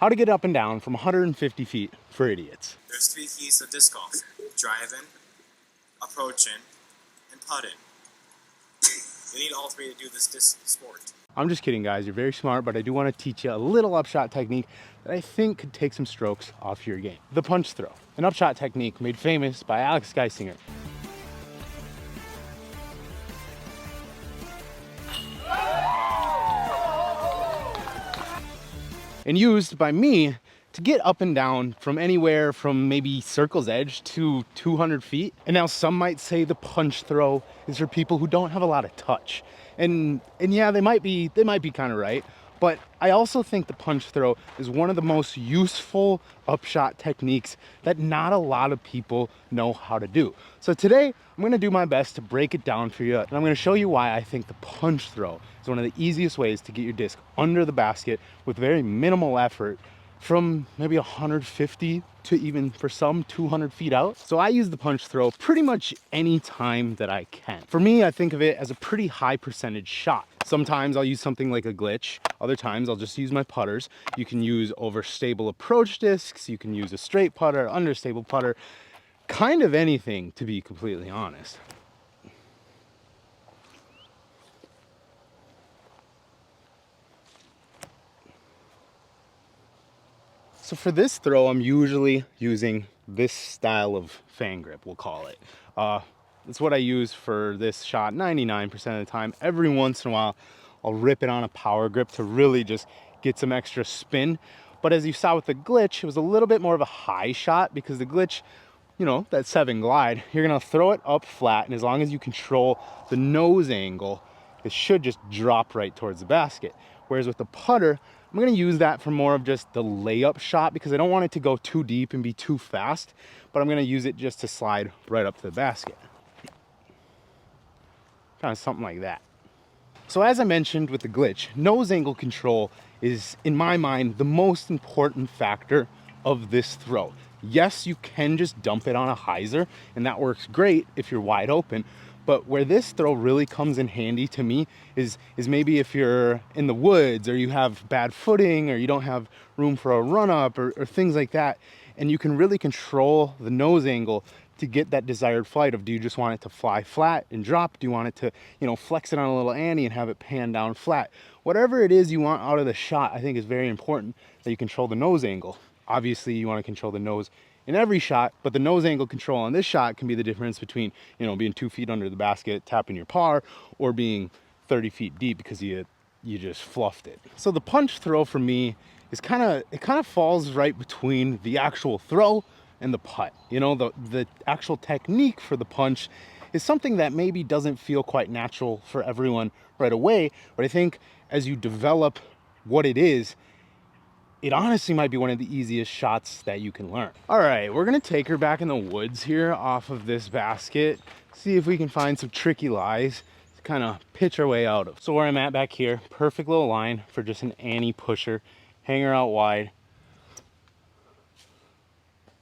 How to get up and down from 150 feet for idiots. There's 3 keys to disc golf: driving, approaching, and putting. You need all 3 to do this disc sport. I'm just kidding, guys. You're very smart, but I do want to teach you a little upshot technique that I think could take some strokes off your game. The punch throw, an upshot technique made famous by Alex Geisinger. And used by me to get up and down from anywhere from maybe circle's edge to 200 feet. And now some might say the punch throw is for people who don't have a lot of touch. And yeah, they might be kind of right. But I also think the punch throw is one of the most useful upshot techniques that not a lot of people know how to do. So today, I'm gonna do my best to break it down for you. And I'm gonna show you why I think the punch throw is one of the easiest ways to get your disc under the basket with very minimal effort from maybe 150 to even for some 200 feet out. So I use the punch throw pretty much any time that I can. For me, I think of it as a pretty high percentage shot. Sometimes I'll use something like a glitch. Other times I'll just use my putters. You can use overstable approach discs. You can use a straight putter, understable putter, kind of anything, to be completely honest. So for this throw, I'm usually using this style of fan grip, we'll call it. That's what I use for this shot 99% of the time. Every once in a while, I'll rip it on a power grip to really just get some extra spin. But as you saw with the glitch, it was a little bit more of a high shot because the glitch, you know, that 7 glide, you're gonna throw it up flat, and as long as you control the nose angle, it should just drop right towards the basket. Whereas with the putter, I'm gonna use that for more of just the layup shot because I don't want it to go too deep and be too fast, but I'm gonna use it just to slide right up to the basket. Kind of something like that. So as I mentioned with the glitch, nose angle control is, in my mind, the most important factor of this throw. Yes, you can just dump it on a hyzer, and that works great if you're wide open. But where this throw really comes in handy to me is maybe if you're in the woods or you have bad footing or you don't have room for a run up or things like that. And you can really control the nose angle to get that desired flight of, do you just want it to fly flat and drop? Do you want it to, you know, flex it on a little ante and have it pan down flat? Whatever it is you want out of the shot, I think is very important that you control the nose angle. Obviously you want to control the nose in every shot, but the nose angle control on this shot can be the difference between, you know, being 2 feet under the basket, tapping your par, or being 30 feet deep because you just fluffed it. So the punch throw for me is kind of falls right between the actual throw and the putt. You know, the actual technique for the punch is something that maybe doesn't feel quite natural for everyone right away, but I think as you develop what it is, it honestly might be one of the easiest shots that you can learn. All right, we're gonna take her back in the woods here off of this basket, see if we can find some tricky lies to kind of pitch our way out of. So where I'm at back here, perfect little line for just an ante pusher. Hang her out wide.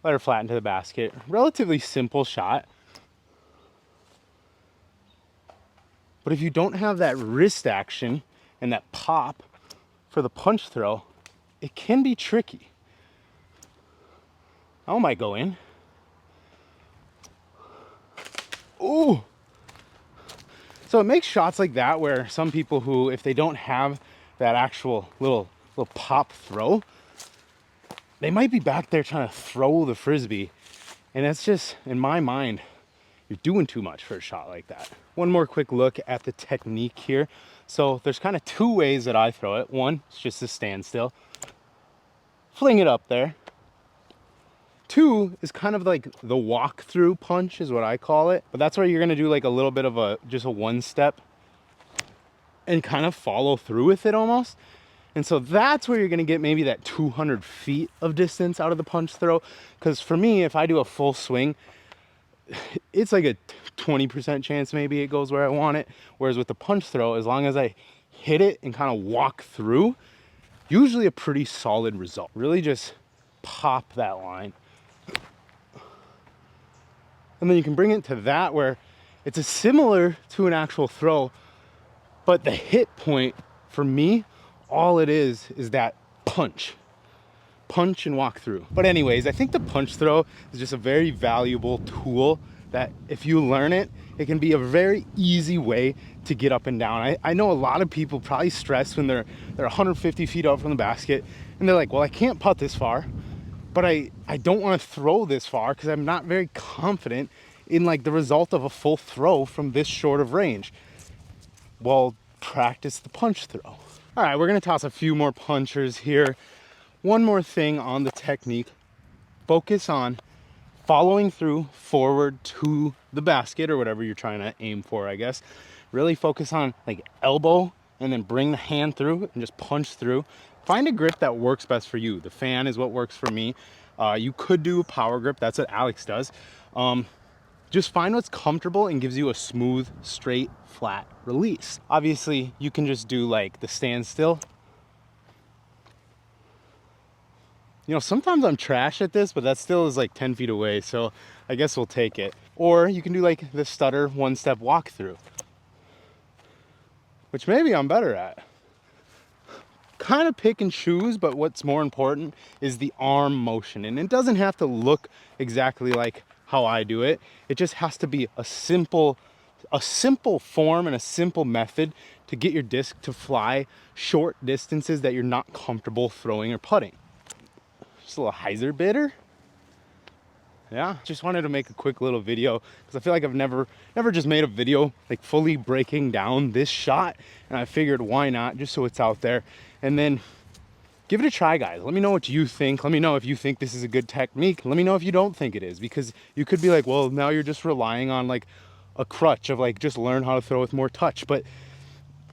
Let her flat into the basket. Relatively simple shot. But if you don't have that wrist action and that pop for the punch throw, it can be tricky. I might go in. Ooh. So it makes shots like that where some people who, if they don't have that actual little pop throw, they might be back there trying to throw the frisbee. And that's just, in my mind, you're doing too much for a shot like that. One more quick look at the technique here. So there's kind of 2 ways that I throw it. One, it's just a standstill. Fling it up there. 2 is kind of like the walk-through punch is what I call it. But that's where you're gonna do like a little bit of just a 1-step and kind of follow through with it almost. And so that's where you're gonna get maybe that 200 feet of distance out of the punch throw. Because for me, if I do a full swing, it's like a 20% chance maybe it goes where I want it. Whereas with the punch throw, as long as I hit it and kind of walk through, usually a pretty solid result. Really just pop that line. And then you can bring it to that where it's similar to an actual throw, but the hit point for me, all it is that punch. punch and walk through. But anyways, I think the punch throw is just a very valuable tool that if you learn it, it can be a very easy way to get up and down. I know a lot of people probably stress when they're 150 feet out from the basket and they're like, well, I can't putt this far, but I don't want to throw this far because I'm not very confident in like the result of a full throw from this short of range. Well, practice the punch throw. All right, we're gonna toss a few more punchers here. One more thing on the technique, focus on following through forward to the basket or whatever you're trying to aim for, I guess. Really focus on like elbow and then bring the hand through and just punch through. Find a grip that works best for you. The fan is what works for me. You could do a power grip, that's what Alex does. Just find what's comfortable and gives you a smooth, straight, flat release. Obviously, you can just do like the standstill. You know, sometimes I'm trash at this, but that still is like 10 feet away, so I guess we'll take it. Or you can do like the stutter one-step walkthrough, which maybe I'm better at. Kind of pick and choose, but what's more important is the arm motion. And it doesn't have to look exactly like how I do it. It just has to be a simple form and a simple method to get your disc to fly short distances that you're not comfortable throwing or putting. Just a little hyzer bitter. Yeah, just wanted to make a quick little video because I feel like I've never just made a video like fully breaking down this shot, and I figured why not, just so it's out there. And then give it a try, guys. Let me know what you think. Let me know if you think this is a good technique. Let me know if you don't think it is, because you could be like, well, now you're just relying on like a crutch of like just learn how to throw with more touch. But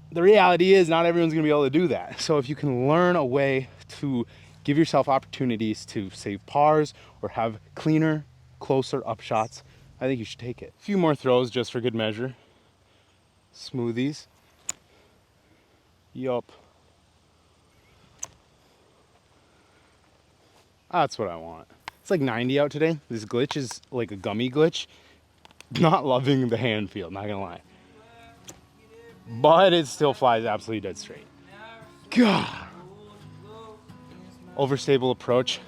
the reality is not everyone's gonna be able to do that. So if you can learn a way to give yourself opportunities to save pars or have cleaner, closer upshots, I think you should take it. A few more throws just for good measure. Smoothies. Yup. That's what I want. It's like 90 out today. This glitch is like a gummy glitch. Not loving the hand feel, not gonna lie. But it still flies absolutely dead straight. God. Overstable approach.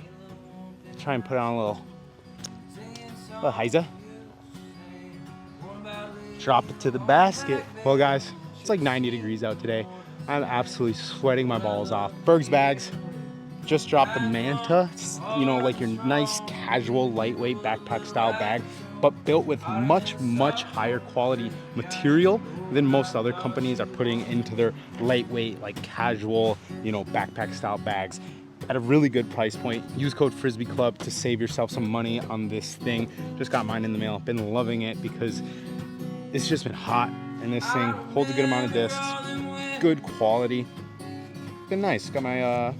Try and put on a little hyzer. Drop it to the basket. Well, guys, it's like 90 degrees out today. I'm absolutely sweating my balls off. Berg's bags. Just dropped the Manta. It's, you know, like your nice casual lightweight backpack style bag, but built with much higher quality material than most other companies are putting into their lightweight, like casual, you know, backpack style bags at a really good price point. Use code Frisbee Club to save yourself some money on this thing. Just got mine in the mail. Been loving it because it's just been hot, and this thing holds a good amount of discs, good quality. Been nice. Got my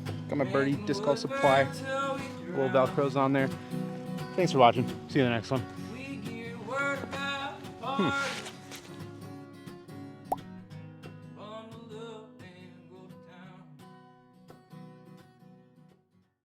birdie disc golf supply, little Velcros on there. Thanks for watching. See you in the next one.